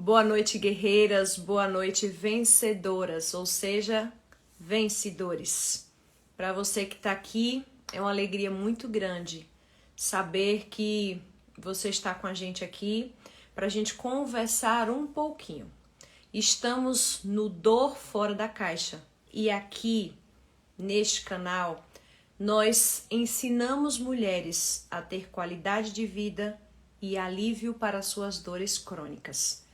Boa noite, guerreiras, boa noite, vencedoras, ou seja, vencedores. Para você que está aqui, é uma alegria muito grande saber que você está com a gente aqui para a gente conversar um pouquinho. Estamos no Dor Fora da Caixa e aqui, neste canal, nós ensinamos mulheres a ter qualidade de vida e alívio para suas dores crônicas.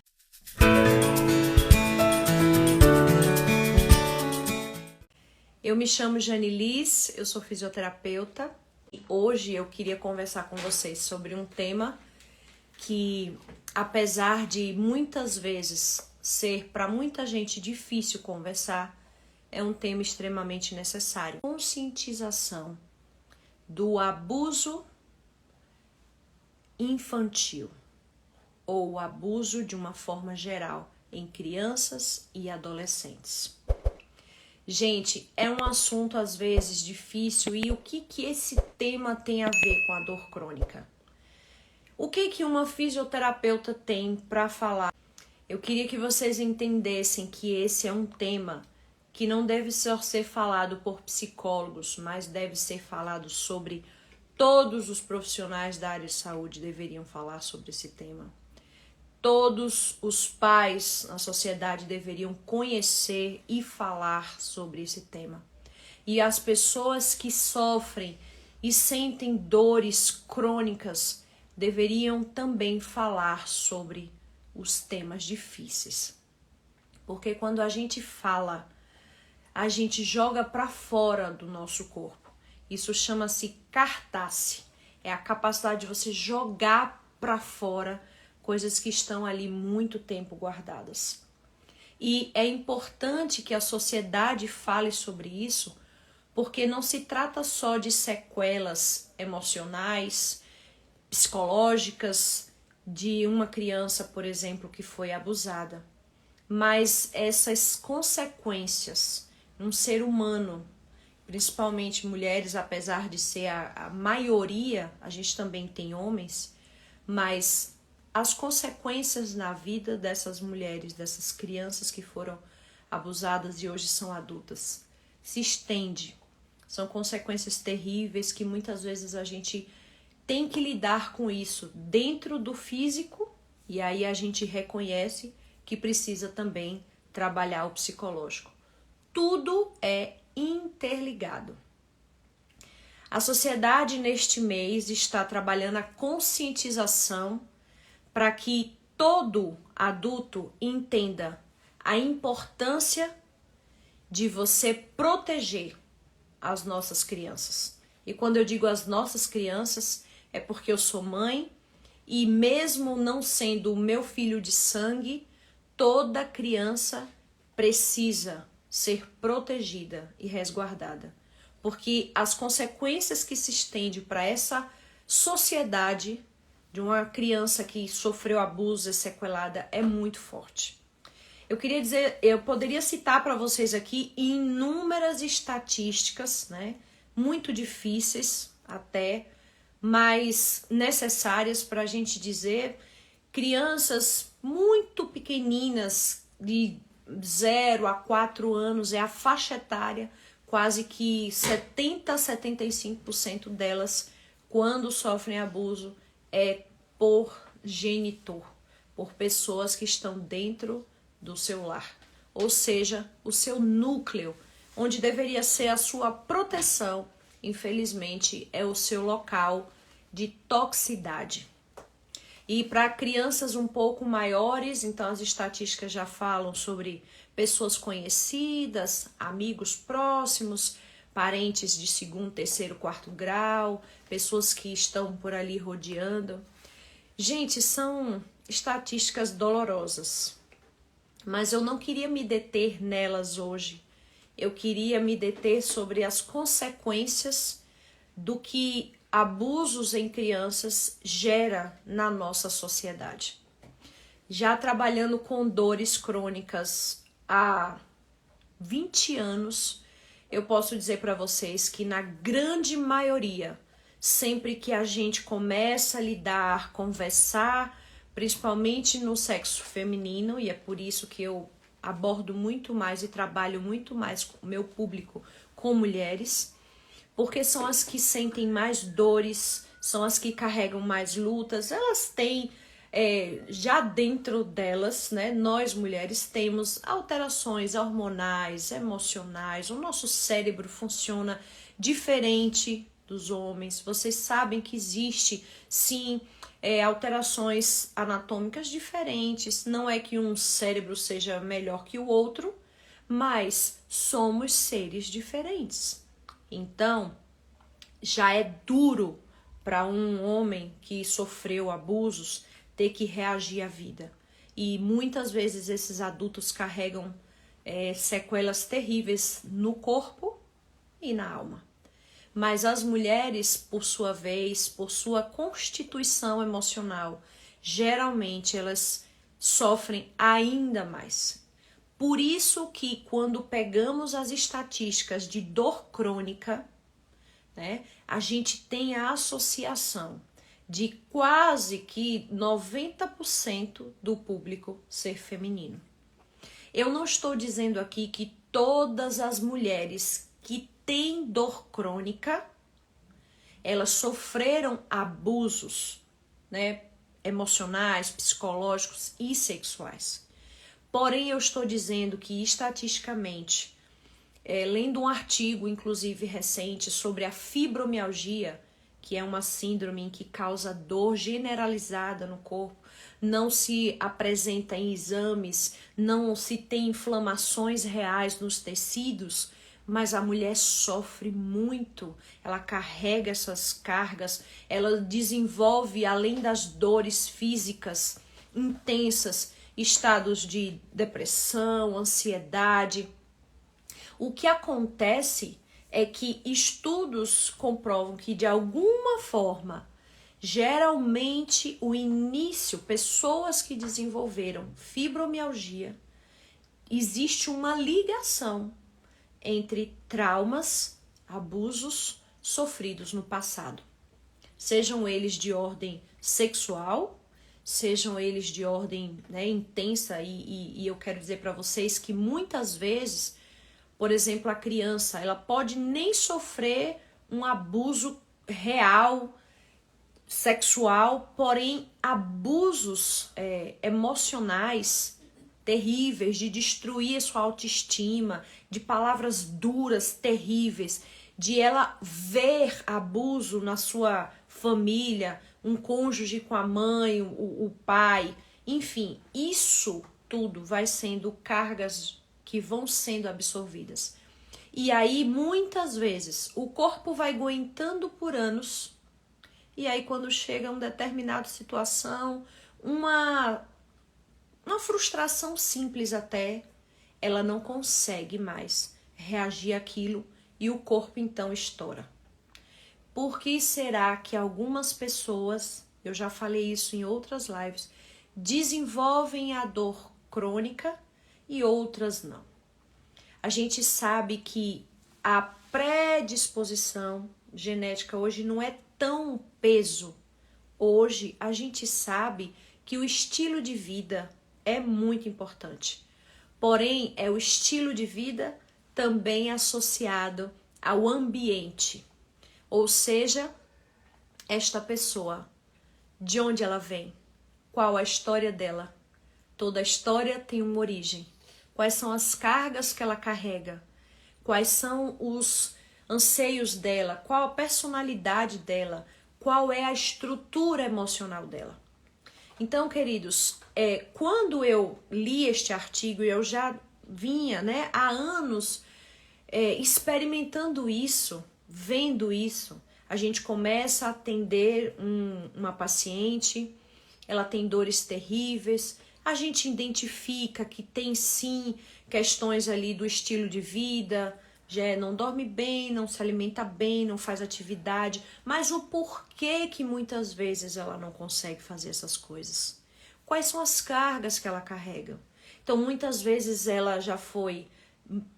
Eu me chamo Janilis, eu sou fisioterapeuta e hoje eu queria conversar com vocês sobre um tema que, apesar de muitas vezes ser para muita gente difícil conversar, é um tema extremamente necessário. Conscientização do abuso infantil ou abuso de uma forma geral em crianças e adolescentes. Gente, é um assunto às vezes difícil e o que esse tema tem a ver com a dor crônica? O que uma fisioterapeuta tem para falar? Eu queria que vocês entendessem que esse é um tema que não deve só ser falado por psicólogos, mas deve ser falado sobre todos os profissionais da área de saúde deveriam falar sobre esse tema. Todos os pais na sociedade deveriam conhecer e falar sobre esse tema. E as pessoas que sofrem e sentem dores crônicas deveriam também falar sobre os temas difíceis. Porque quando a gente fala, a gente joga para fora do nosso corpo. Isso chama-se cartasse. É a capacidade de você jogar para fora coisas que estão ali muito tempo guardadas. E é importante que a sociedade fale sobre isso, porque não se trata só de sequelas emocionais, psicológicas de uma criança, por exemplo, que foi abusada, mas essas consequências num ser humano, principalmente mulheres, apesar de ser a maioria, a gente também tem homens, mas as consequências na vida dessas mulheres, dessas crianças que foram abusadas e hoje são adultas, se estende. São consequências terríveis que muitas vezes a gente tem que lidar com isso dentro do físico e aí a gente reconhece que precisa também trabalhar o psicológico. Tudo é interligado. A sociedade neste mês está trabalhando a conscientização para que todo adulto entenda a importância de você proteger as nossas crianças. E quando eu digo as nossas crianças, é porque eu sou mãe e mesmo não sendo o meu filho de sangue, toda criança precisa ser protegida e resguardada. Porque as consequências que se estendem para essa sociedade de uma criança que sofreu abuso e sequelada é muito forte. Eu poderia citar para vocês aqui inúmeras estatísticas, né, muito difíceis até, mas necessárias para a gente dizer, crianças muito pequeninas, de 0 a 4 anos, é a faixa etária, quase que 70 a 75% delas, quando sofrem abuso, é por genitor, por pessoas que estão dentro do seu lar, ou seja, o seu núcleo, onde deveria ser a sua proteção, infelizmente é o seu local de toxicidade. E para crianças um pouco maiores, então as estatísticas já falam sobre pessoas conhecidas, amigos próximos, parentes de 2º, 3º, 4º grau, pessoas que estão por ali rodeando. Gente, são estatísticas dolorosas, mas eu não queria me deter nelas hoje. Eu queria me deter sobre as consequências do que abusos em crianças gera na nossa sociedade. Já trabalhando com dores crônicas há 20 anos, eu posso dizer para vocês que na grande maioria, sempre que a gente começa a lidar, conversar principalmente no sexo feminino, e é por isso que eu abordo muito mais e trabalho muito mais com o meu público com mulheres, porque são as que sentem mais dores, são as que carregam mais lutas, elas têm já dentro delas, né, nós mulheres temos alterações hormonais, emocionais, o nosso cérebro funciona diferente dos homens. Vocês sabem que existe sim alterações anatômicas diferentes, não é que um cérebro seja melhor que o outro, mas somos seres diferentes. Então, já é duro para um homem que sofreu abusos ter que reagir à vida. E muitas vezes esses adultos carregam sequelas terríveis no corpo e na alma. Mas as mulheres, por sua vez, por sua constituição emocional, geralmente elas sofrem ainda mais. Por isso que quando pegamos as estatísticas de dor crônica, né, a gente tem a associação de quase que 90% do público ser feminino. Eu não estou dizendo aqui que todas as mulheres que têm dor crônica, elas sofreram abusos, né, emocionais, psicológicos e sexuais. Porém, eu estou dizendo que estatisticamente, lendo um artigo, inclusive recente, sobre a fibromialgia, que é uma síndrome que causa dor generalizada no corpo, não se apresenta em exames, não se tem inflamações reais nos tecidos, mas a mulher sofre muito, ela carrega essas cargas, ela desenvolve, além das dores físicas intensas, estados de depressão, ansiedade. O que acontece é que estudos comprovam que, de alguma forma, geralmente o início, pessoas que desenvolveram fibromialgia, existe uma ligação entre traumas, abusos sofridos no passado. Sejam eles de ordem sexual, sejam eles de ordem, né, intensa, e eu quero dizer para vocês que muitas vezes, por exemplo, a criança, ela pode nem sofrer um abuso real, sexual, porém abusos emocionais terríveis, de destruir a sua autoestima, de palavras duras, terríveis, de ela ver abuso na sua família, um cônjuge com a mãe, o pai, enfim, isso tudo vai sendo cargas que vão sendo absorvidas. E aí, muitas vezes, o corpo vai aguentando por anos, e aí quando chega uma determinada situação, uma frustração simples até, ela não consegue mais reagir àquilo e o corpo então estoura. Por que será que algumas pessoas, eu já falei isso em outras lives, desenvolvem a dor crônica e outras não? A gente sabe que a predisposição genética hoje não é tão peso. Hoje a gente sabe que o estilo de vida é muito importante. Porém, é o estilo de vida também associado ao ambiente. Ou seja, esta pessoa, de onde ela vem, qual a história dela. Toda história tem uma origem. Quais são as cargas que ela carrega? Quais são os anseios dela? Qual a personalidade dela? Qual é a estrutura emocional dela? Então, queridos, quando eu li este artigo, eu já vinha, né, há anos experimentando isso, vendo isso. A gente começa a atender uma paciente, ela tem dores terríveis, a gente identifica que tem sim questões ali do estilo de vida, já não dorme bem, não se alimenta bem, não faz atividade, mas o porquê que muitas vezes ela não consegue fazer essas coisas? Quais são as cargas que ela carrega? Então, muitas vezes ela já foi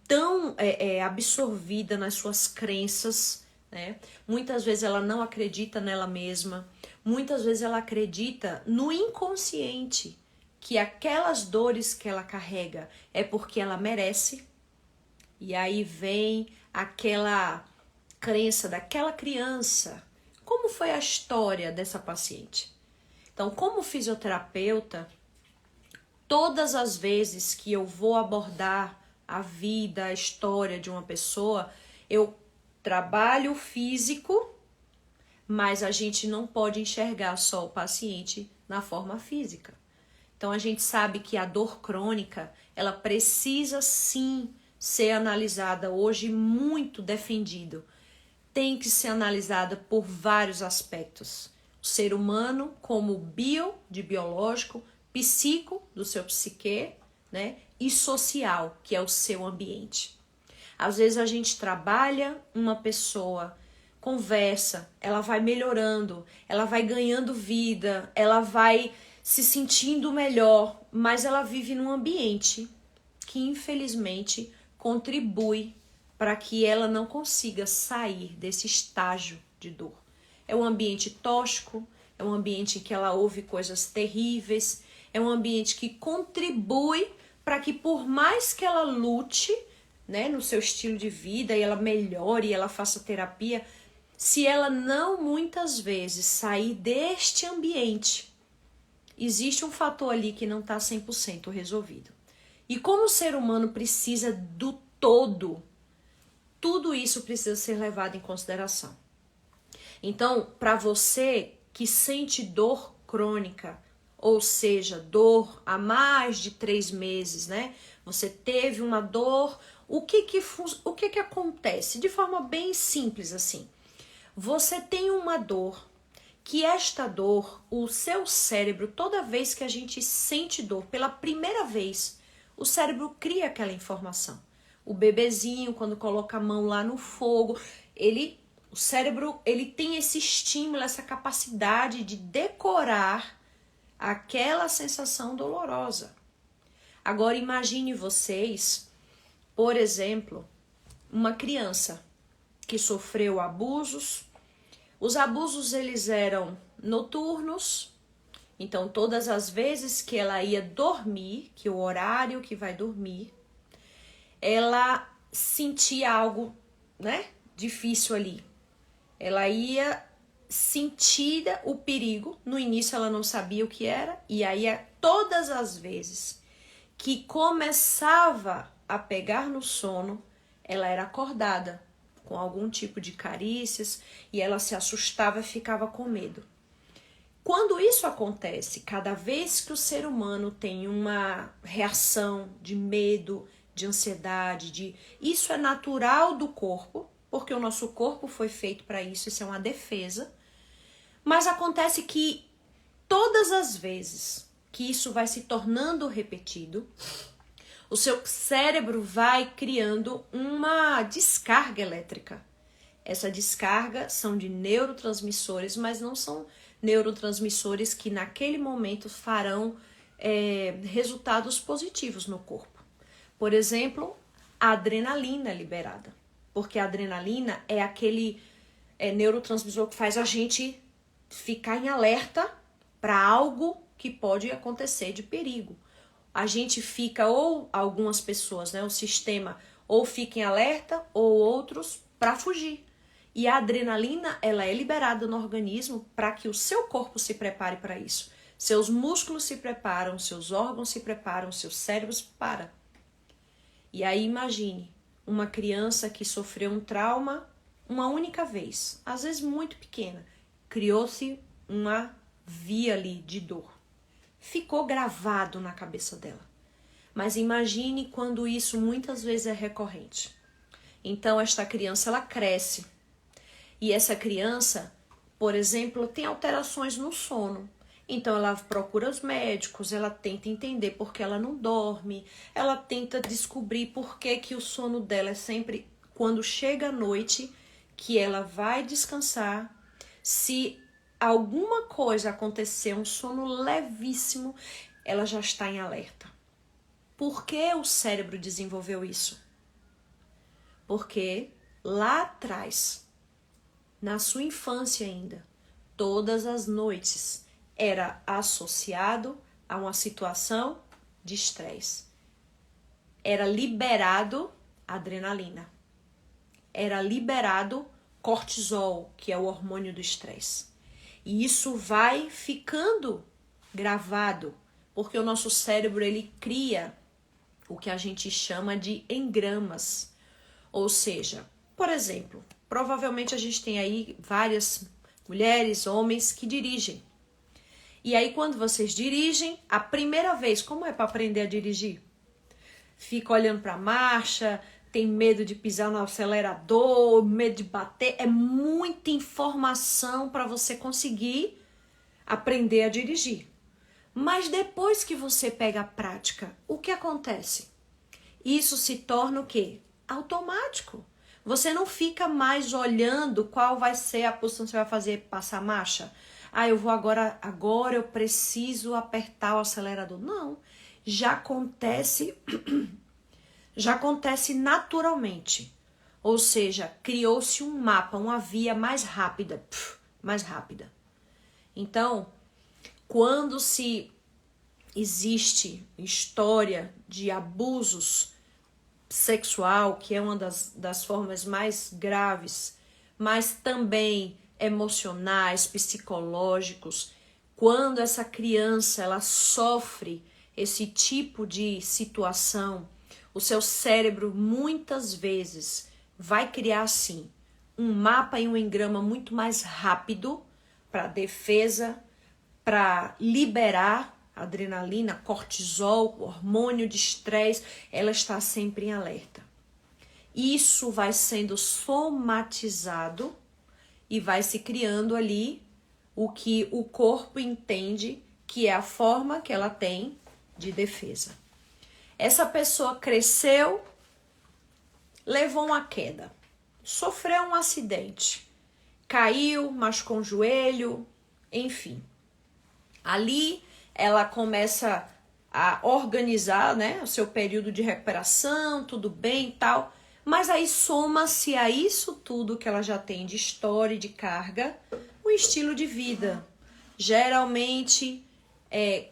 tão absorvida nas suas crenças, né? Muitas vezes ela não acredita nela mesma, Muitas vezes ela acredita no inconsciente que aquelas dores que ela carrega é porque ela merece. E aí vem aquela crença daquela criança. Como foi a história dessa paciente? Então, como fisioterapeuta, todas as vezes que eu vou abordar a vida, a história de uma pessoa, eu trabalho o físico, mas a gente não pode enxergar só o paciente na forma física. Então a gente sabe que a dor crônica, ela precisa sim ser analisada hoje, muito defendido. Tem que ser analisada por vários aspectos. O ser humano como de biológico, psico, do seu psique, né? E social, que é o seu ambiente. Às vezes a gente trabalha uma pessoa, conversa, ela vai melhorando, ela vai ganhando vida, ela vai se sentindo melhor, mas ela vive num ambiente que infelizmente contribui para que ela não consiga sair desse estágio de dor. É um ambiente tóxico, é um ambiente em que ela ouve coisas terríveis, é um ambiente que contribui para que por mais que ela lute, né, no seu estilo de vida e ela melhore e ela faça terapia, se ela não muitas vezes sair deste ambiente, existe um fator ali que não está 100% resolvido. E como o ser humano precisa do todo, tudo isso precisa ser levado em consideração. Então, para você que sente dor crônica, ou seja, dor há mais de 3 meses, né? Você teve uma dor, o que acontece? De forma bem simples assim. Você tem uma dor, que esta dor, o seu cérebro, toda vez que a gente sente dor pela primeira vez, o cérebro cria aquela informação. O bebezinho, quando coloca a mão lá no fogo, o cérebro, ele tem esse estímulo, essa capacidade de decorar aquela sensação dolorosa. Agora imagine vocês, por exemplo, uma criança que sofreu abusos. Os abusos eles eram noturnos, então todas as vezes que ela ia dormir, que o horário que vai dormir, ela sentia algo, né, difícil ali. Ela ia sentir o perigo, no início ela não sabia o que era, e aí todas as vezes que começava a pegar no sono, ela era acordada com algum tipo de carícias e ela se assustava e ficava com medo. Quando isso acontece, cada vez que o ser humano tem uma reação de medo, de ansiedade, isso é natural do corpo, porque o nosso corpo foi feito para isso, isso é uma defesa. Mas acontece que todas as vezes que isso vai se tornando repetido, o seu cérebro vai criando uma descarga elétrica. Essa descarga são de neurotransmissores, mas não são neurotransmissores que naquele momento farão resultados positivos no corpo. Por exemplo, a adrenalina é liberada, porque a adrenalina é aquele neurotransmissor que faz a gente ficar em alerta para algo que pode acontecer de perigo. A gente fica, ou algumas pessoas, né, o sistema, ou fica em alerta, ou outros para fugir. E a adrenalina, ela é liberada no organismo para que o seu corpo se prepare para isso. Seus músculos se preparam, seus órgãos se preparam, seu cérebro se prepara. E aí imagine uma criança que sofreu um trauma uma única vez, às vezes muito pequena, criou-se uma via ali de dor. Ficou gravado na cabeça dela. Mas imagine quando isso muitas vezes é recorrente. Então esta criança ela cresce. E essa criança, por exemplo, tem alterações no sono. Então ela procura os médicos, ela tenta entender por que ela não dorme, ela tenta descobrir por que o sono dela é sempre quando chega a noite que ela vai descansar. Se alguma coisa acontecer, um sono levíssimo, ela já está em alerta. Por que o cérebro desenvolveu isso? Porque lá atrás, na sua infância ainda, todas as noites era associado a uma situação de estresse. Era liberado adrenalina. Era liberado cortisol, que é o hormônio do estresse. E isso vai ficando gravado, porque o nosso cérebro ele cria o que a gente chama de engramas. Ou seja, por exemplo, provavelmente a gente tem aí várias mulheres, homens que dirigem. E aí quando vocês dirigem, a primeira vez, como é para aprender a dirigir? Fica olhando para a marcha, tem medo de pisar no acelerador, medo de bater. É muita informação para você conseguir aprender a dirigir. Mas depois que você pega a prática, o que acontece? Isso se torna o quê? Automático. Você não fica mais olhando qual vai ser a posição que você vai fazer passar a marcha. Eu vou agora eu preciso apertar o acelerador. Não, já acontece naturalmente. Ou seja, criou-se um mapa, uma via mais rápida. Então, quando se existe história de abusos sexual, que é uma das formas mais graves, mas também emocionais, psicológicos, quando essa criança ela sofre esse tipo de situação, o seu cérebro muitas vezes vai criar assim um mapa e um engrama muito mais rápido para defesa, para liberar adrenalina, cortisol, hormônio de estresse, ela está sempre em alerta. Isso vai sendo somatizado e vai se criando ali o que o corpo entende que é a forma que ela tem de defesa. Essa pessoa cresceu, levou uma queda, sofreu um acidente, caiu, machucou um joelho, enfim. Ali ela começa a organizar, né, o seu período de recuperação, tudo bem e tal, mas aí soma-se a isso tudo que ela já tem de história e de carga, o estilo de vida. Geralmente,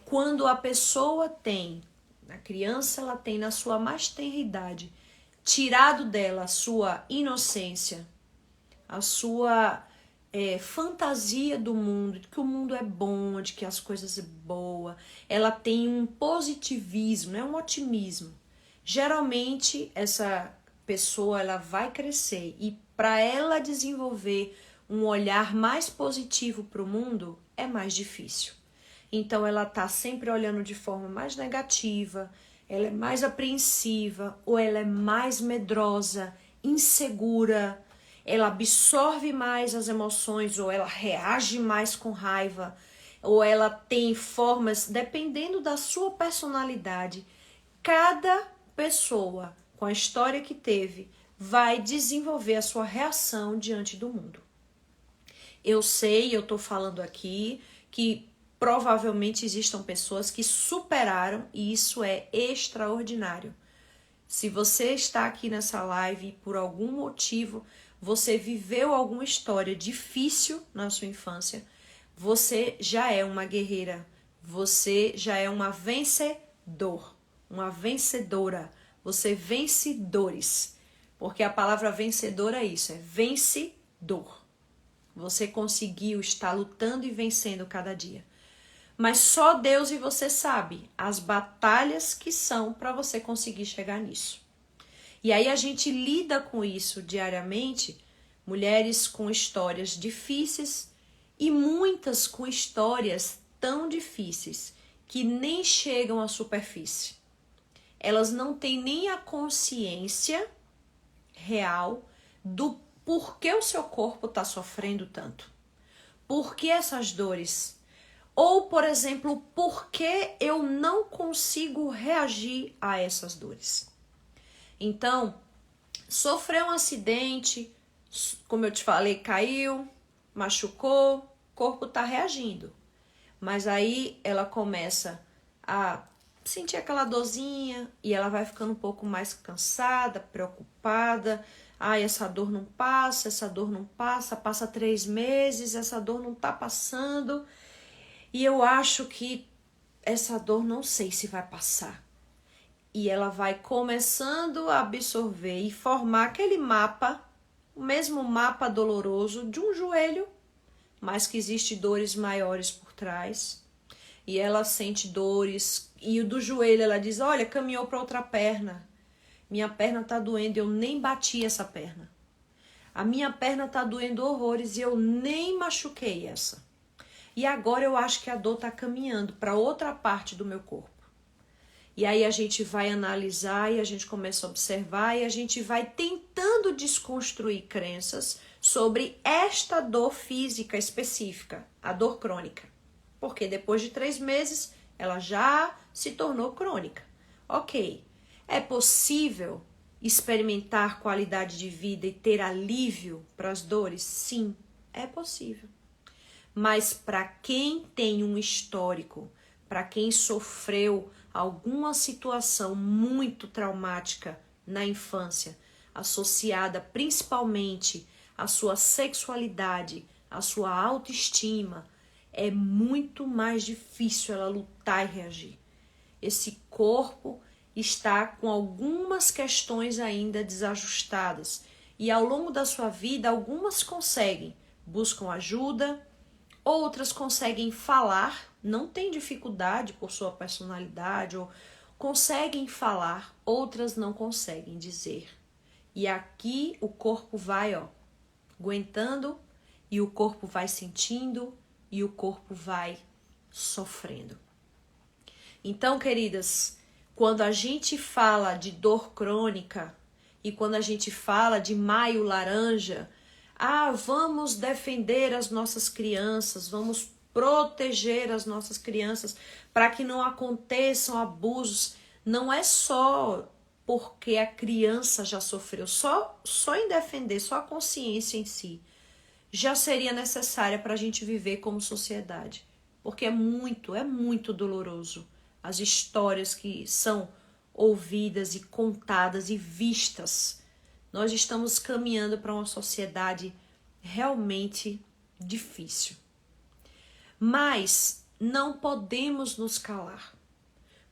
quando a pessoa tem, a criança ela tem na sua mais tenra idade, tirado dela a sua inocência, a sua fantasia do mundo, de que o mundo é bom, de que as coisas são boas, ela tem um positivismo, um otimismo. Geralmente, essa pessoa ela vai crescer e para ela desenvolver um olhar mais positivo para o mundo é mais difícil. Então, ela está sempre olhando de forma mais negativa, ela é mais apreensiva ou ela é mais medrosa, insegura, ela absorve mais as emoções ou ela reage mais com raiva ou ela tem formas, dependendo da sua personalidade. Cada pessoa, com a história que teve, vai desenvolver a sua reação diante do mundo. Eu sei, eu estou falando aqui, que provavelmente existam pessoas que superaram e isso é extraordinário. Se você está aqui nessa live e por algum motivo você viveu alguma história difícil na sua infância, você já é uma guerreira, você já é uma uma vencedora, você vence dores, porque a palavra vencedora é isso, é vencedor. Você conseguiu estar lutando e vencendo cada dia. Mas só Deus e você sabe as batalhas que são para você conseguir chegar nisso. E aí a gente lida com isso diariamente, mulheres com histórias difíceis e muitas com histórias tão difíceis que nem chegam à superfície. Elas não têm nem a consciência real do porquê o seu corpo está sofrendo tanto. Por que essas dores? Ou, por exemplo, por que eu não consigo reagir a essas dores? Então, sofreu um acidente, como eu te falei, caiu, machucou, o corpo está reagindo. Mas aí ela começa a sentir aquela dorzinha e ela vai ficando um pouco mais cansada, preocupada, Ai, essa dor não passa, essa dor não passa, passa 3 meses, essa dor não tá passando. E eu acho que essa dor não sei se vai passar. E ela vai começando a absorver e formar aquele mapa, o mesmo mapa doloroso de um joelho, mas que existe dores maiores por trás. E ela sente dores, e o do joelho ela diz, olha, caminhou para outra perna. Minha perna tá doendo, eu nem bati essa perna. A minha perna tá doendo horrores e eu nem machuquei essa. E agora eu acho que a dor tá caminhando para outra parte do meu corpo. E aí a gente vai analisar e a gente começa a observar e a gente vai tentando desconstruir crenças sobre esta dor física específica, a dor crônica. Porque depois de 3 meses ela já se tornou crônica. Ok, é possível experimentar qualidade de vida e ter alívio para as dores? Sim, é possível. Mas para quem tem um histórico, para quem sofreu alguma situação muito traumática na infância, associada principalmente à sua sexualidade, à sua autoestima, é muito mais difícil ela lutar e reagir. Esse corpo está com algumas questões ainda desajustadas e ao longo da sua vida algumas conseguem, buscam ajuda, outras conseguem falar, não tem dificuldade por sua personalidade, ou conseguem falar, outras não conseguem dizer. E aqui o corpo vai, aguentando, e o corpo vai sentindo, e o corpo vai sofrendo. Então, queridas, quando a gente fala de dor crônica, e quando a gente fala de maio laranja, vamos defender as nossas crianças, vamos proteger as nossas crianças para que não aconteçam abusos. Não é só porque a criança já sofreu, só em defender, só a consciência em si já seria necessária para a gente viver como sociedade. Porque é muito doloroso as histórias que são ouvidas e contadas e vistas. Nós estamos caminhando para uma sociedade realmente difícil. Mas não podemos nos calar,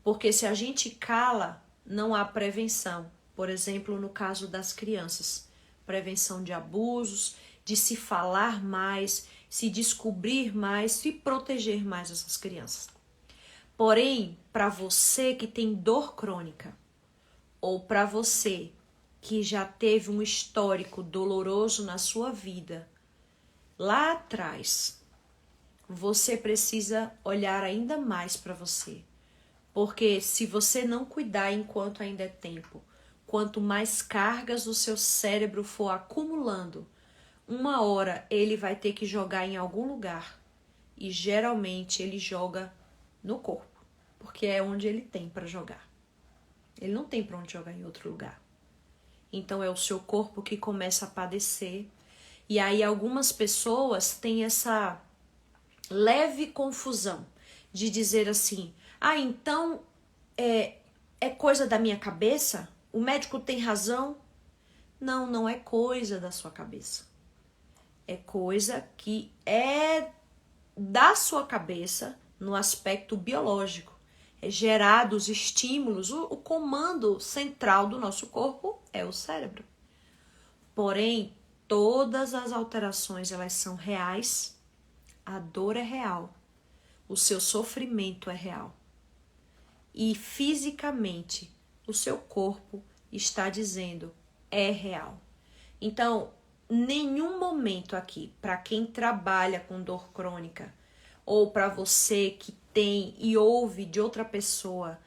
porque se a gente cala, não há prevenção. Por exemplo, no caso das crianças, prevenção de abusos, de se falar mais, se descobrir mais, se proteger mais essas crianças. Porém, para você que tem dor crônica, ou para você que já teve um histórico doloroso na sua vida, lá atrás, você precisa olhar ainda mais para você. Porque se você não cuidar enquanto ainda é tempo, quanto mais cargas o seu cérebro for acumulando, uma hora ele vai ter que jogar em algum lugar. E geralmente ele joga no corpo, porque é onde ele tem para jogar. Ele não tem para onde jogar em outro lugar. Então é o seu corpo que começa a padecer. E aí algumas pessoas têm essa leve confusão de dizer assim, então é coisa da minha cabeça? O médico tem razão? Não, não é coisa da sua cabeça. É coisa que é da sua cabeça no aspecto biológico. É gerado os estímulos, o comando central do nosso corpo é o cérebro. Porém, todas as alterações elas são reais, a dor é real, o seu sofrimento é real. E fisicamente, o seu corpo está dizendo, é real. Então, nenhum momento aqui, para quem trabalha com dor crônica, ou para você que tem e ouve de outra pessoa,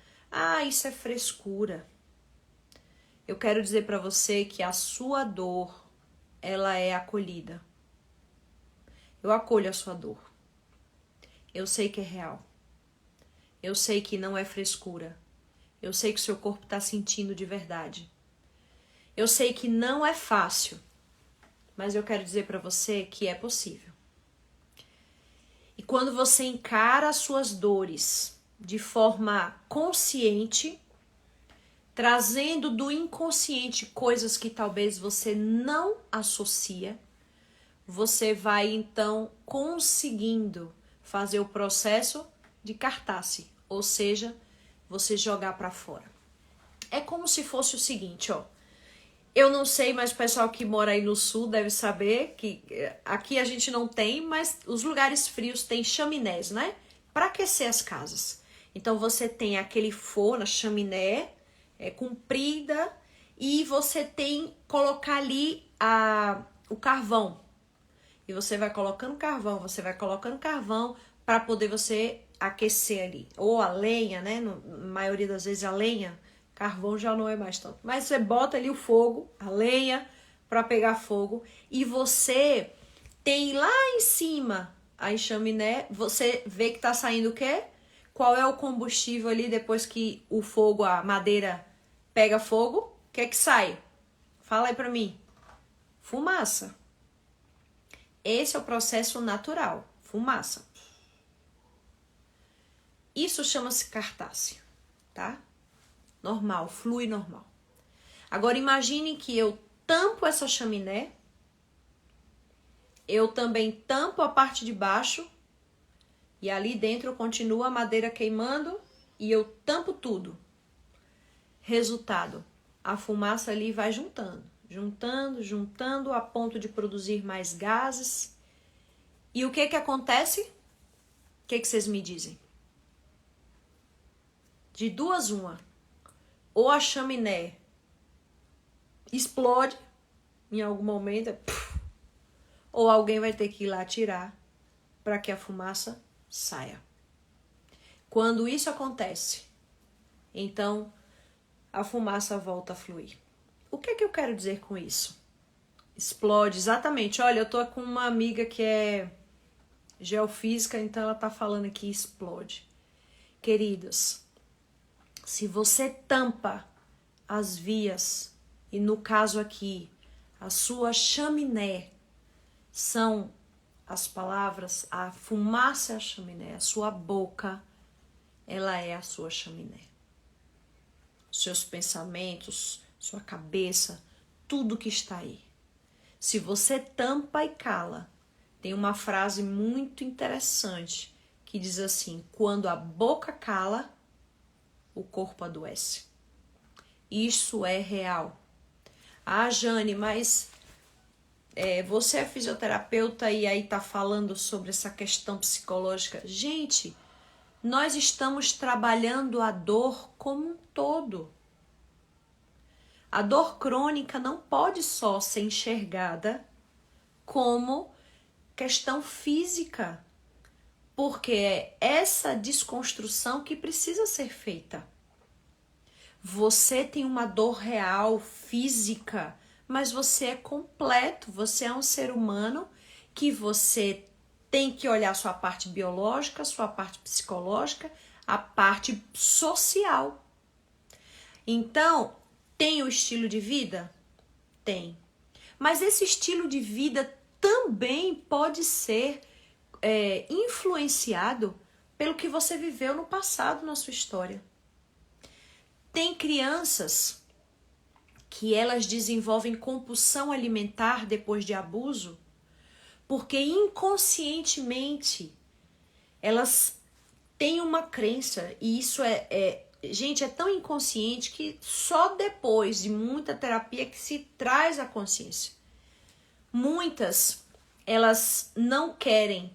isso é frescura. Eu quero dizer para você que a sua dor, ela é acolhida. Eu acolho a sua dor. Eu sei que é real. Eu sei que não é frescura. Eu sei que o seu corpo está sentindo de verdade. Eu sei que não é fácil, mas eu quero dizer para você que é possível. E quando você encara as suas dores de forma consciente, trazendo do inconsciente coisas que talvez você não associa, você vai então conseguindo fazer o processo de cartaz, ou seja, você jogar para fora. É como se fosse o seguinte, ó. Eu não sei, mas o pessoal que mora aí no sul deve saber que aqui a gente não tem, mas os lugares frios têm chaminés, né? Para aquecer as casas. Então você tem aquele forno, a chaminé comprida, e você tem colocar ali o carvão. E você vai colocando carvão para poder você aquecer ali. Ou a lenha, né? Na maioria das vezes a lenha, carvão já não é mais tanto. Mas você bota ali o fogo, a lenha, para pegar fogo. E você tem lá em cima a chaminé, você vê que tá saindo o quê? Qual é o combustível ali depois que o fogo, a madeira pega fogo? O que é que sai? Fala aí pra mim. Fumaça. Esse é o processo natural, fumaça. Isso chama-se cartácea, tá? Normal, flui normal. Agora imagine que eu tampo essa chaminé, eu também tampo a parte de baixo e ali dentro continua a madeira queimando e eu tampo tudo. Resultado, a fumaça ali vai juntando a ponto de produzir mais gases. E o que acontece? O que vocês me dizem? De duas uma. Ou a chaminé explode em algum momento, ou alguém vai ter que ir lá tirar para que a fumaça saia. Quando isso acontece, então a fumaça volta a fluir. O que eu quero dizer com isso? Explode, exatamente. Olha, eu tô com uma amiga que é geofísica, então ela tá falando aqui explode. Queridos, se você tampa as vias, e no caso aqui, a sua chaminé, são as palavras, a fumaça é a chaminé, a sua boca, ela é a sua chaminé. Seus pensamentos, sua cabeça, tudo que está aí. Se você tampa e cala, tem uma frase muito interessante que diz assim: quando a boca cala, o corpo adoece. Isso é real. Ah, Jane, mas você é fisioterapeuta e aí tá falando sobre essa questão psicológica. Gente, nós estamos trabalhando a dor como um todo. A dor crônica não pode só ser enxergada como questão física, porque é essa desconstrução que precisa ser feita. Você tem uma dor real, física, mas você é completo, você é um ser humano que você tem que olhar sua parte biológica, sua parte psicológica, a parte social. Então, tem o estilo de vida? Tem. Mas esse estilo de vida também pode ser influenciado pelo que você viveu no passado, na sua história. Tem crianças que elas desenvolvem compulsão alimentar depois de abuso, porque inconscientemente elas têm uma crença, e isso gente, é tão inconsciente que só depois de muita terapia que se traz a consciência. Muitas, elas não querem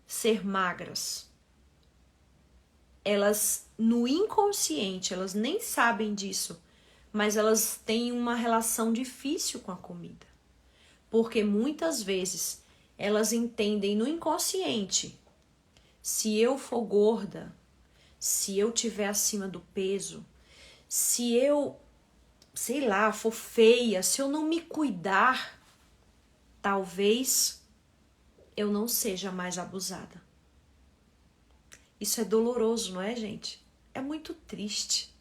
ser magras. Elas, no inconsciente, elas nem sabem disso, mas elas têm uma relação difícil com a comida. Porque muitas vezes elas entendem no inconsciente: se eu for gorda, se eu estiver acima do peso, se eu, sei lá, for feia, se eu não me cuidar, talvez eu não seja mais abusada. Isso é doloroso, não é, gente? É muito triste.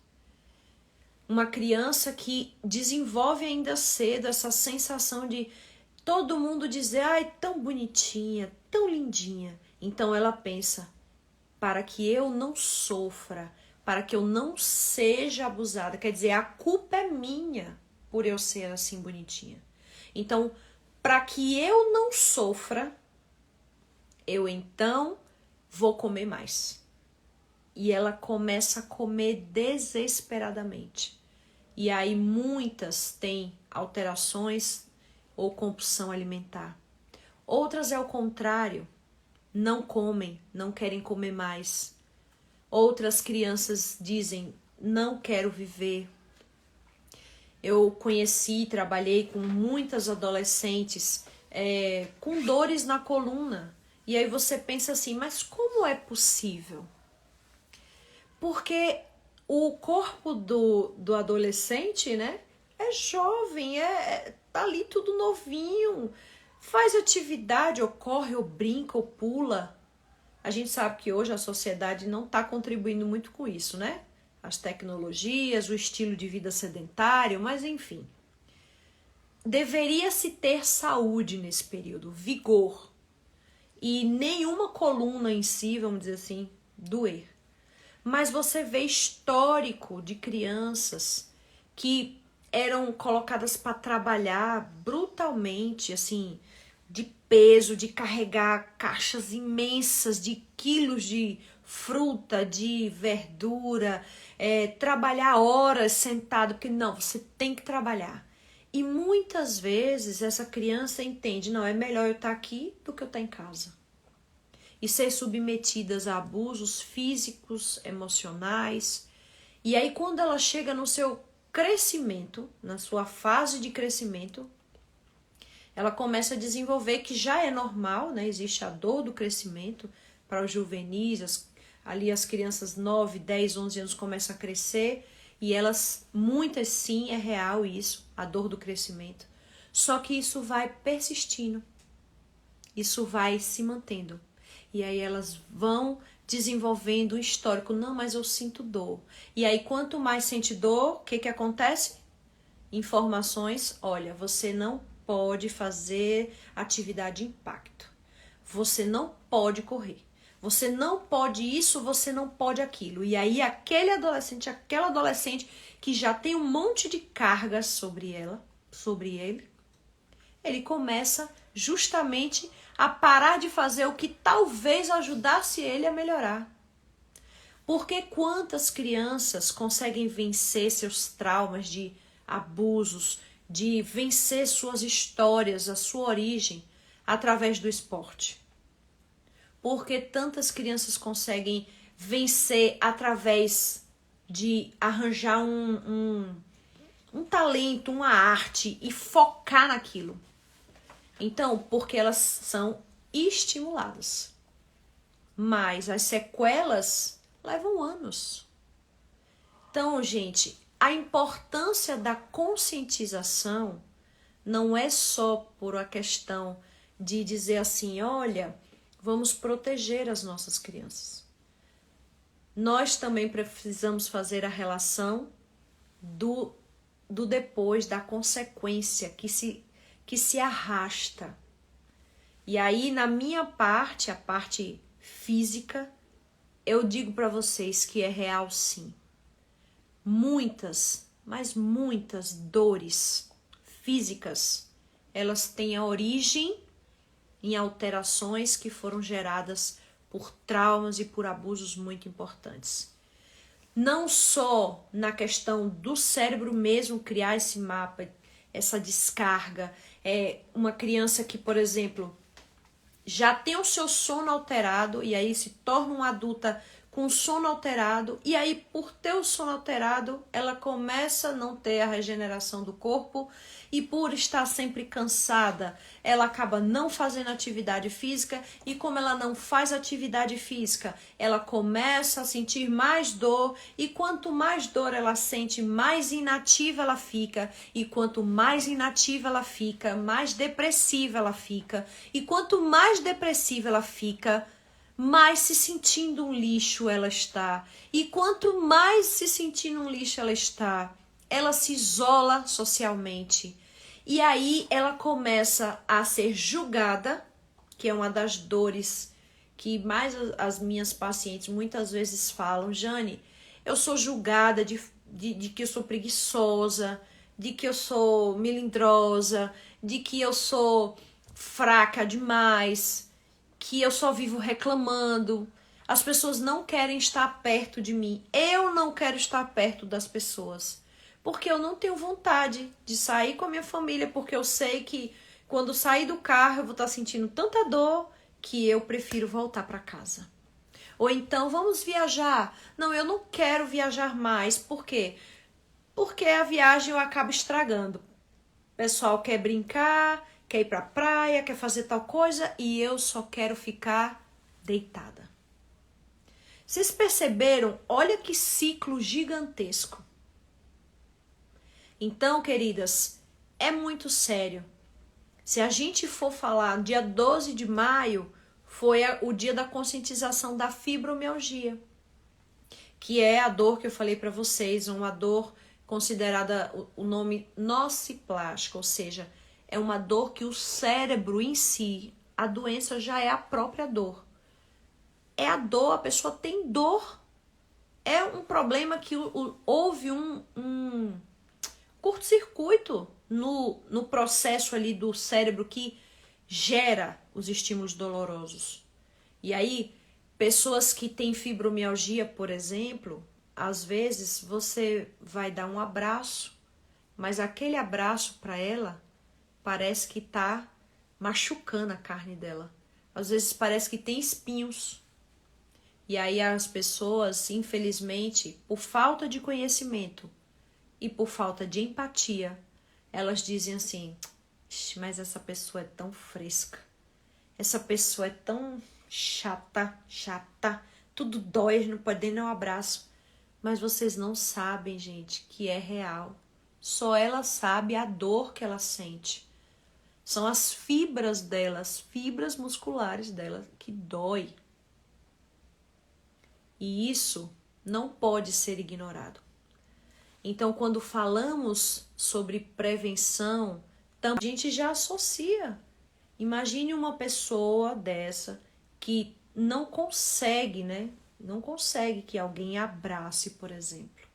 Uma criança que desenvolve ainda cedo essa sensação de todo mundo dizer: ai, tão bonitinha, tão lindinha. Então ela pensa: para que eu não sofra, para que eu não seja abusada. Quer dizer, a culpa é minha por eu ser assim bonitinha. Então, para que eu não sofra, eu então vou comer mais. E ela começa a comer desesperadamente. E aí muitas têm alterações ou compulsão alimentar. Outras é o contrário, não comem, não querem comer mais. Outras crianças dizem, não quero viver. Eu conheci, trabalhei com muitas adolescentes com dores na coluna. E aí você pensa assim, mas como é possível? Porque o corpo do adolescente, né, é jovem, tá ali tudo novinho, faz atividade, ou corre, ou brinca, ou pula. A gente sabe que hoje a sociedade não está contribuindo muito com isso, né? As tecnologias, o estilo de vida sedentário, mas enfim. Deveria-se ter saúde nesse período, vigor. E nenhuma coluna em si, vamos dizer assim, doer. Mas você vê histórico de crianças que eram colocadas para trabalhar brutalmente, assim, de peso, de carregar caixas imensas de quilos de fruta, de verdura, trabalhar horas sentado, porque não, você tem que trabalhar. E muitas vezes essa criança entende, não, é melhor eu estar aqui do que eu estar em casa. E ser submetidas a abusos físicos, emocionais. E aí quando ela chega no seu crescimento, na sua fase de crescimento, ela começa a desenvolver que já é normal, né? Existe a dor do crescimento para os juvenis, ali as crianças 9, 10, 11 anos começam a crescer e elas, muitas sim, é real isso, a dor do crescimento. Só que isso vai persistindo, isso vai se mantendo. E aí elas vão desenvolvendo um histórico, não, mas eu sinto dor. E aí quanto mais sente dor, o que acontece? Informações, olha, você não pode fazer atividade de impacto. Você não pode correr. Você não pode isso, você não pode aquilo. E aí aquele adolescente, aquela adolescente que já tem um monte de cargas sobre ela, sobre ele começa justamente a parar de fazer o que talvez ajudasse ele a melhorar. Porque quantas crianças conseguem vencer seus traumas de abusos, de vencer suas histórias, a sua origem, através do esporte? Porque tantas crianças conseguem vencer através de arranjar um talento, uma arte e focar naquilo? Então, porque elas são estimuladas. Mas as sequelas levam anos. Então, gente, a importância da conscientização não é só por a questão de dizer assim, olha, vamos proteger as nossas crianças. Nós também precisamos fazer a relação do depois, da consequência que se arrasta. E aí, na minha parte, a parte física, eu digo para vocês que é real sim. Muitas, mas muitas dores físicas, elas têm a origem em alterações que foram geradas por traumas e por abusos muito importantes. Não só na questão do cérebro mesmo criar esse mapa, essa descarga, uma criança que, por exemplo, já tem o seu sono alterado e aí se torna uma adulta com sono alterado e aí por ter o sono alterado ela começa a não ter a regeneração do corpo e por estar sempre cansada ela acaba não fazendo atividade física e como ela não faz atividade física ela começa a sentir mais dor e quanto mais dor ela sente mais inativa ela fica e quanto mais inativa ela fica mais depressiva ela fica e quanto mais depressiva ela fica mais se sentindo um lixo ela está. E quanto mais se sentindo um lixo ela está, ela se isola socialmente. E aí ela começa a ser julgada, que é uma das dores que mais as minhas pacientes muitas vezes falam, Jane, eu sou julgada de que eu sou preguiçosa, de que eu sou melindrosa, de que eu sou fraca demais, que eu só vivo reclamando. As pessoas não querem estar perto de mim. Eu não quero estar perto das pessoas. Porque eu não tenho vontade de sair com a minha família, porque eu sei que quando sair do carro eu vou estar sentindo tanta dor que eu prefiro voltar para casa. Ou então, vamos viajar. Não, eu não quero viajar mais. Por quê? Porque a viagem eu acabo estragando. O pessoal quer brincar, quer ir pra praia, quer fazer tal coisa e eu só quero ficar deitada. Vocês perceberam? Olha que ciclo gigantesco. Então, queridas, é muito sério. Se a gente for falar, dia 12 de maio foi o dia da conscientização da fibromialgia, que é a dor que eu falei para vocês, uma dor considerada o nome nociplástica, ou seja, é uma dor que o cérebro em si, a doença já é a própria dor. É a dor, a pessoa tem dor. É um problema que houve um curto-circuito no processo ali do cérebro que gera os estímulos dolorosos. E aí, pessoas que têm fibromialgia, por exemplo, às vezes você vai dar um abraço, mas aquele abraço para ela parece que tá machucando a carne dela. Às vezes parece que tem espinhos. E aí as pessoas, infelizmente, por falta de conhecimento e por falta de empatia, elas dizem assim: mas essa pessoa é tão fresca, essa pessoa é tão chata, tudo dói, não pode nem dar um abraço. Mas vocês não sabem, gente, que é real. Só ela sabe a dor que ela sente. São as fibras dela, as fibras musculares dela que dói. E isso não pode ser ignorado. Então, quando falamos sobre prevenção, a gente já associa. Imagine uma pessoa dessa que não consegue, né? Não consegue que alguém abrace, por exemplo.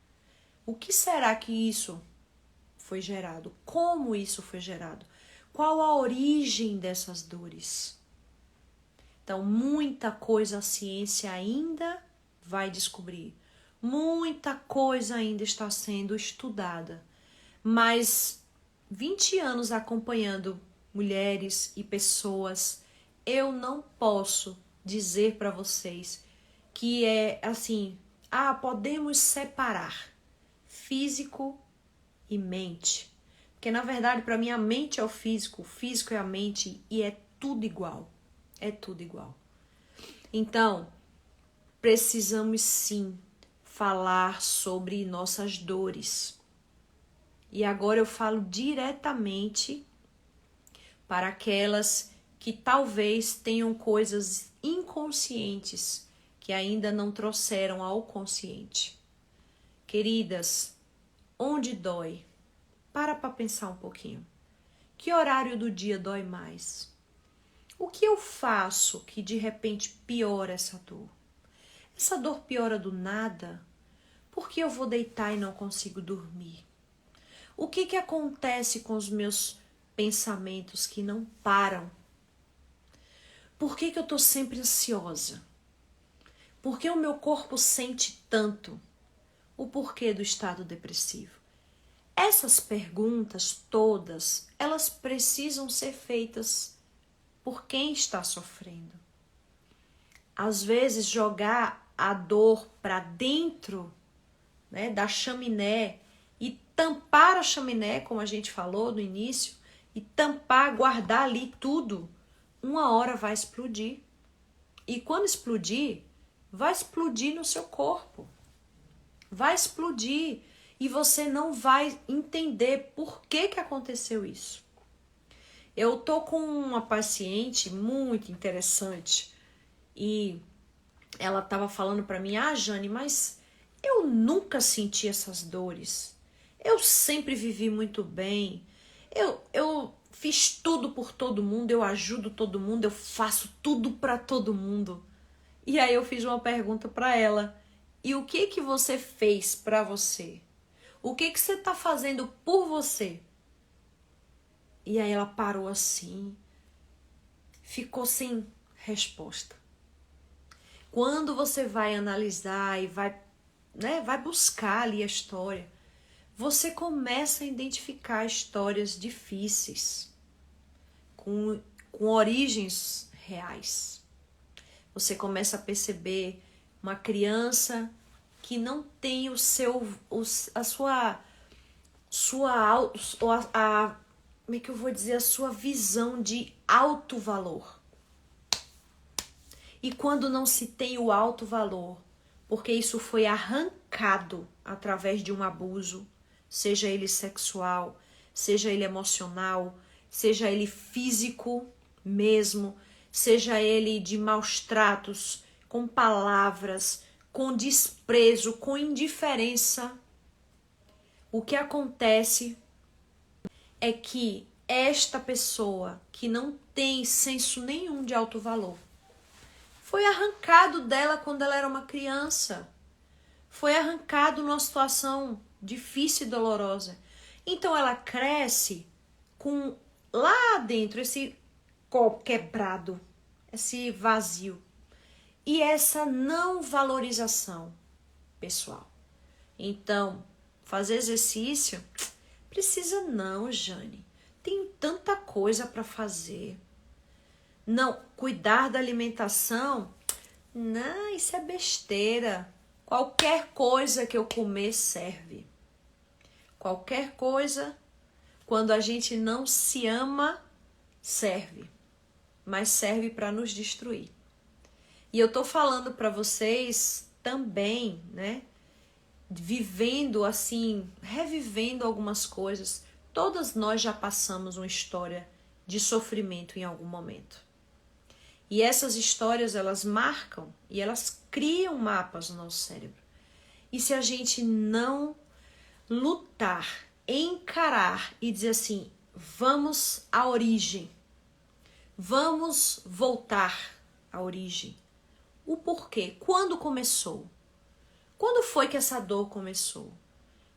O que será que isso foi gerado? Como isso foi gerado? Qual a origem dessas dores? Então, muita coisa a ciência ainda vai descobrir. Muita coisa ainda está sendo estudada. Mas 20 anos acompanhando mulheres e pessoas, eu não posso dizer para vocês que é assim, podemos separar físico e mente. Porque na verdade, para mim, a mente é o físico é a mente e é tudo igual. É tudo igual. Então, precisamos sim falar sobre nossas dores. E agora eu falo diretamente para aquelas que talvez tenham coisas inconscientes que ainda não trouxeram ao consciente. Queridas, onde dói? Para pensar um pouquinho. Que horário do dia dói mais? O que eu faço que de repente piora essa dor? Essa dor piora do nada? Por que eu vou deitar e não consigo dormir? O que acontece com os meus pensamentos que não param? Por que eu estou sempre ansiosa? Por que o meu corpo sente tanto? O porquê do estado depressivo? Essas perguntas todas, elas precisam ser feitas por quem está sofrendo. Às vezes, jogar a dor para dentro, né, da chaminé e tampar a chaminé, como a gente falou no início, e tampar, guardar ali tudo, uma hora vai explodir. E quando explodir, vai explodir no seu corpo. Vai explodir. E você não vai entender por que aconteceu isso. Eu tô com uma paciente muito interessante e ela tava falando para mim: Jane, mas eu nunca senti essas dores. Eu sempre vivi muito bem. Eu fiz tudo por todo mundo, eu ajudo todo mundo, eu faço tudo para todo mundo. E aí eu fiz uma pergunta para ela: E o que que você fez para você? O que que você tá fazendo por você? E aí ela parou assim, ficou sem resposta. Quando você vai analisar e vai buscar ali a história, você começa a identificar histórias difíceis, com origens reais. Você começa a perceber uma criança que não tem como é que eu vou dizer, a sua visão de alto valor. E quando não se tem o alto valor, porque isso foi arrancado através de um abuso, seja ele sexual, seja ele emocional, seja ele físico mesmo, seja ele de maus tratos, com palavras, com desprezo, com indiferença, o que acontece é que esta pessoa que não tem senso nenhum de alto valor foi arrancado dela quando ela era uma criança. Foi arrancado numa situação difícil e dolorosa. Então ela cresce com lá dentro esse copo quebrado, esse vazio. E essa não valorização pessoal. Então, fazer exercício precisa não, Jane. Tem tanta coisa para fazer. Não, cuidar da alimentação, não, isso é besteira. Qualquer coisa que eu comer serve. Qualquer coisa, quando a gente não se ama, serve. Mas serve para nos destruir. E eu tô falando para vocês também, né? Vivendo assim, revivendo algumas coisas. Todas nós já passamos uma história de sofrimento em algum momento. E essas histórias, elas marcam e elas criam mapas no nosso cérebro. E se a gente não lutar, encarar e dizer assim, vamos à origem, vamos voltar à origem. O porquê? Quando começou? Quando foi que essa dor começou?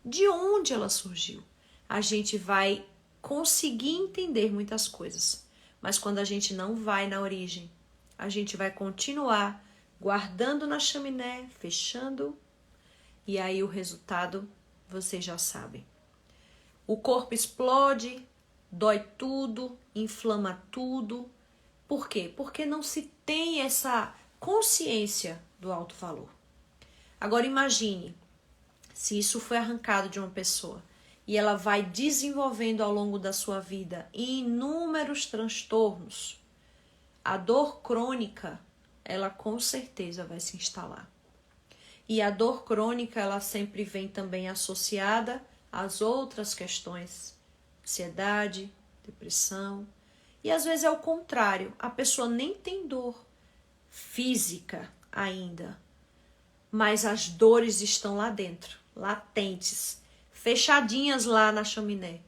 De onde ela surgiu? A gente vai conseguir entender muitas coisas, mas quando a gente não vai na origem, a gente vai continuar guardando na chaminé, fechando, e aí o resultado vocês já sabem. O corpo explode, dói tudo, inflama tudo. Por quê? Porque não se tem essa consciência do alto valor. Agora imagine, se isso foi arrancado de uma pessoa e ela vai desenvolvendo ao longo da sua vida inúmeros transtornos, a dor crônica, ela com certeza vai se instalar. E a dor crônica, ela sempre vem também associada às outras questões, ansiedade, depressão. E às vezes é o contrário, a pessoa nem tem dor física ainda, mas as dores estão lá dentro, latentes, fechadinhas lá na chaminé.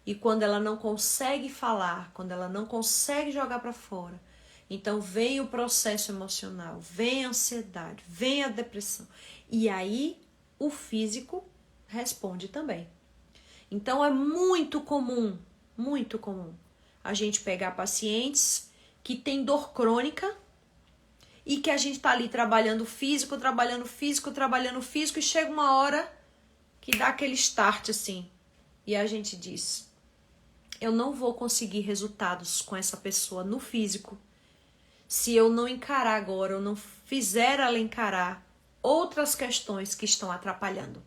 E quando ela não consegue falar, quando ela não consegue jogar para fora, então vem o processo emocional, vem a ansiedade, vem a depressão. E aí o físico responde também. Então é muito comum a gente pegar pacientes que têm dor crônica e que a gente tá ali trabalhando físico e chega uma hora que dá aquele start assim. E a gente diz, eu não vou conseguir resultados com essa pessoa no físico se eu não encarar agora, eu não fizer ela encarar outras questões que estão atrapalhando.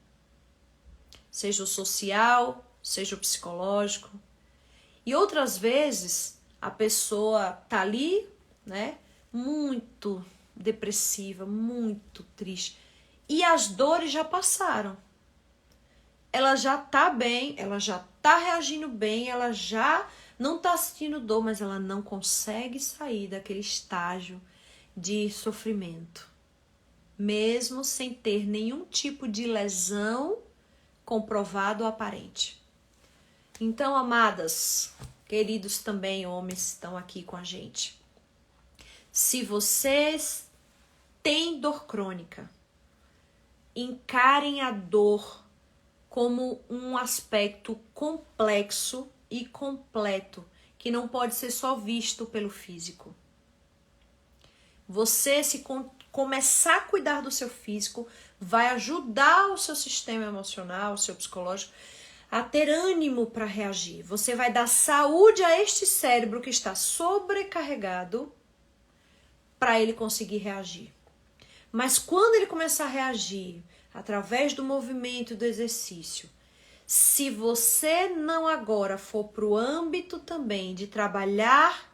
Seja o social, seja o psicológico. E outras vezes a pessoa tá ali, né, muito depressiva, muito triste. E as dores já passaram. Ela já tá bem, ela já tá reagindo bem, ela já não tá sentindo dor, mas ela não consegue sair daquele estágio de sofrimento. Mesmo sem ter nenhum tipo de lesão comprovado ou aparente. Então, amadas, queridos também homens estão aqui com a gente. Se vocês têm dor crônica, encarem a dor como um aspecto complexo e completo, que não pode ser só visto pelo físico. Você, se começar a cuidar do seu físico, vai ajudar o seu sistema emocional, o seu psicológico, a ter ânimo para reagir. Você vai dar saúde a este cérebro que está sobrecarregado para ele conseguir reagir. Mas quando ele começar a reagir através do movimento do exercício, se você não agora for para o âmbito também de trabalhar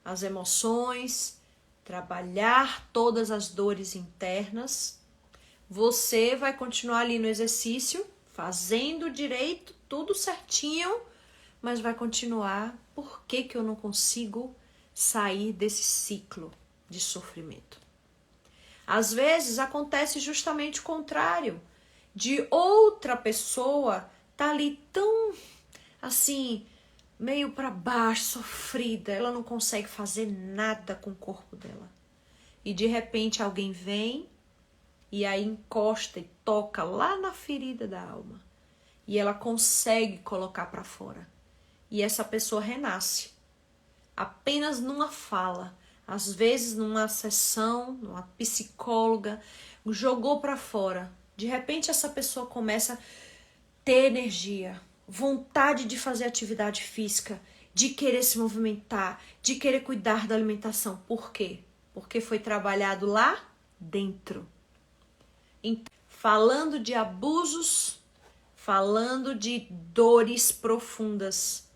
as emoções, trabalhar todas as dores internas, você vai continuar ali no exercício, fazendo direito, tudo certinho, mas vai continuar. Por que eu não consigo sair desse ciclo de sofrimento? Às vezes acontece justamente o contrário, de outra pessoa tá ali tão assim, meio para baixo, sofrida, ela não consegue fazer nada com o corpo dela. E de repente alguém vem e aí encosta e toca lá na ferida da alma. E ela consegue colocar para fora. E essa pessoa renasce. Apenas numa fala. Às vezes numa sessão, numa psicóloga, jogou para fora. De repente essa pessoa começa a ter energia, vontade de fazer atividade física, de querer se movimentar, de querer cuidar da alimentação. Por quê? Porque foi trabalhado lá dentro. Falando de abusos, falando de dores profundas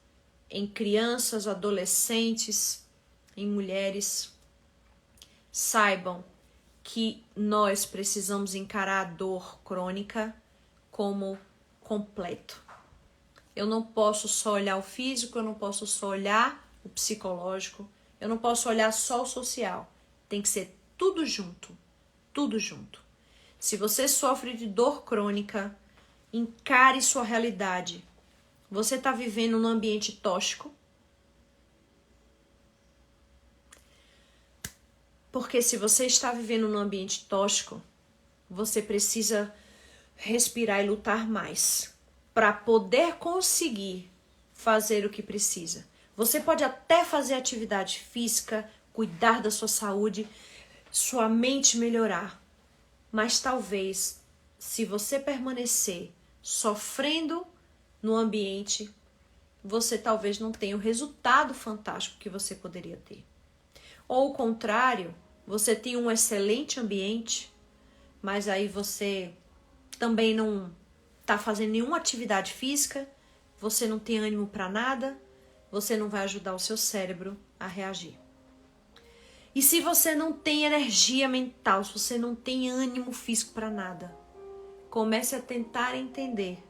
em crianças, adolescentes, em mulheres, saibam que nós precisamos encarar a dor crônica como completo. Eu não posso só olhar o físico, eu não posso só olhar o psicológico, eu não posso olhar só o social. Tem que ser tudo junto, tudo junto. Se você sofre de dor crônica, encare sua realidade. Você está vivendo num ambiente tóxico? Porque se você está vivendo num ambiente tóxico, você precisa respirar e lutar mais para poder conseguir fazer o que precisa. Você pode até fazer atividade física, cuidar da sua saúde, sua mente melhorar. Mas talvez, se você permanecer sofrendo no ambiente, você talvez não tenha o resultado fantástico que você poderia ter. Ou o contrário, você tem um excelente ambiente, mas aí você também não está fazendo nenhuma atividade física, você não tem ânimo para nada, você não vai ajudar o seu cérebro a reagir. E se você não tem energia mental, se você não tem ânimo físico para nada, comece a tentar entender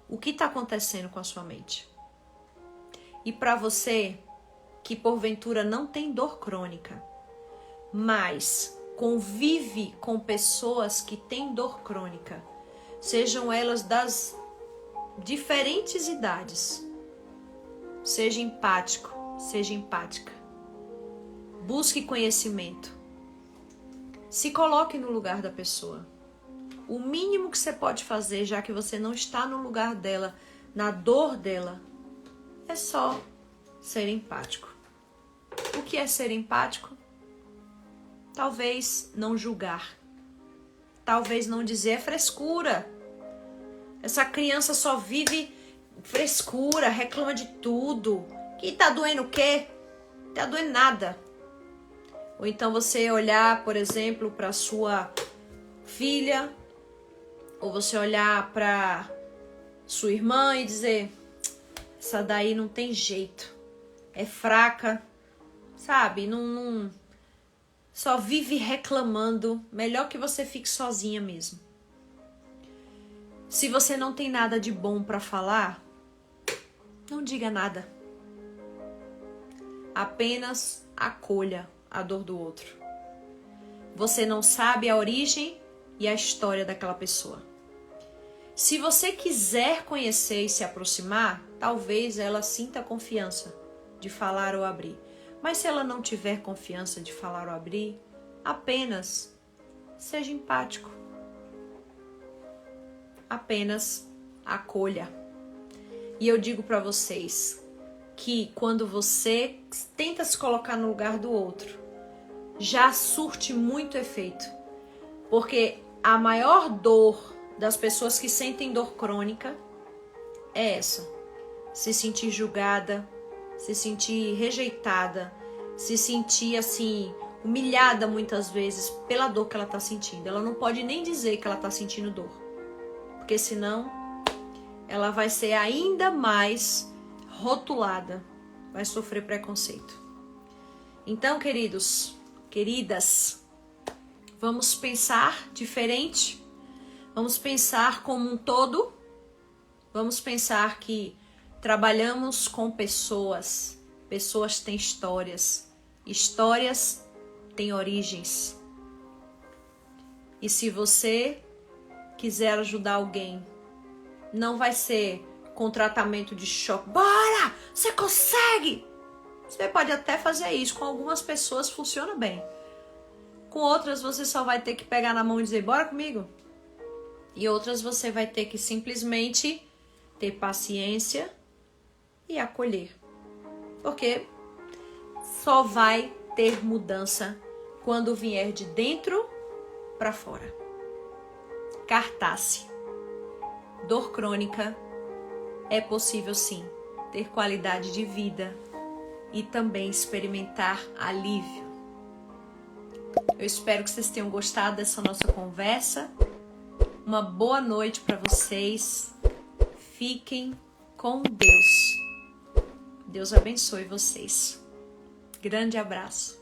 o que está acontecendo com a sua mente. E para você que porventura não tem dor crônica, mas convive com pessoas que têm dor crônica, sejam elas das diferentes idades, seja empático, seja empática. Busque conhecimento. Se coloque no lugar da pessoa. O mínimo que você pode fazer, já que você não está no lugar dela, na dor dela, é só ser empático. O que é ser empático? Talvez não julgar. Talvez não dizer é frescura. Essa criança só vive frescura, reclama de tudo. Que tá doendo o quê? Não tá doendo nada. Ou então você olhar, por exemplo, para sua filha, ou você olhar para sua irmã e dizer, essa daí não tem jeito, é fraca, sabe? Não só vive reclamando, melhor que você fique sozinha mesmo. Se você não tem nada de bom para falar, não diga nada. Apenas acolha a dor do outro. Você não sabe a origem e a história daquela pessoa. Se você quiser conhecer e se aproximar, talvez ela sinta confiança de falar ou abrir. Mas se ela não tiver confiança de falar ou abrir, apenas seja empático. apenas acolha. E eu digo para vocês que quando você tenta se colocar no lugar do outro, já surte muito efeito. Porque a maior dor das pessoas que sentem dor crônica é essa. Se sentir julgada, se sentir rejeitada, se sentir assim, humilhada muitas vezes pela dor que ela está sentindo. Ela não pode nem dizer que ela está sentindo dor, porque senão ela vai ser ainda mais rotulada, vai sofrer preconceito. Então, queridos, queridas, vamos pensar diferente, vamos pensar como um todo, vamos pensar que trabalhamos com pessoas, pessoas têm histórias, histórias têm origens. E se você quiser ajudar alguém, não vai ser com tratamento de choque. Bora! Você consegue! Você pode até fazer isso. Com algumas pessoas funciona bem. Com outras você só vai ter que pegar na mão e dizer, bora comigo. E outras você vai ter que simplesmente ter paciência e acolher. Porque só vai ter mudança quando vier de dentro para fora. Cartaz. Dor crônica. É possível sim ter qualidade de vida e também experimentar alívio. Eu espero que vocês tenham gostado dessa nossa conversa. Uma boa noite para vocês. Fiquem com Deus. Deus abençoe vocês. Grande abraço.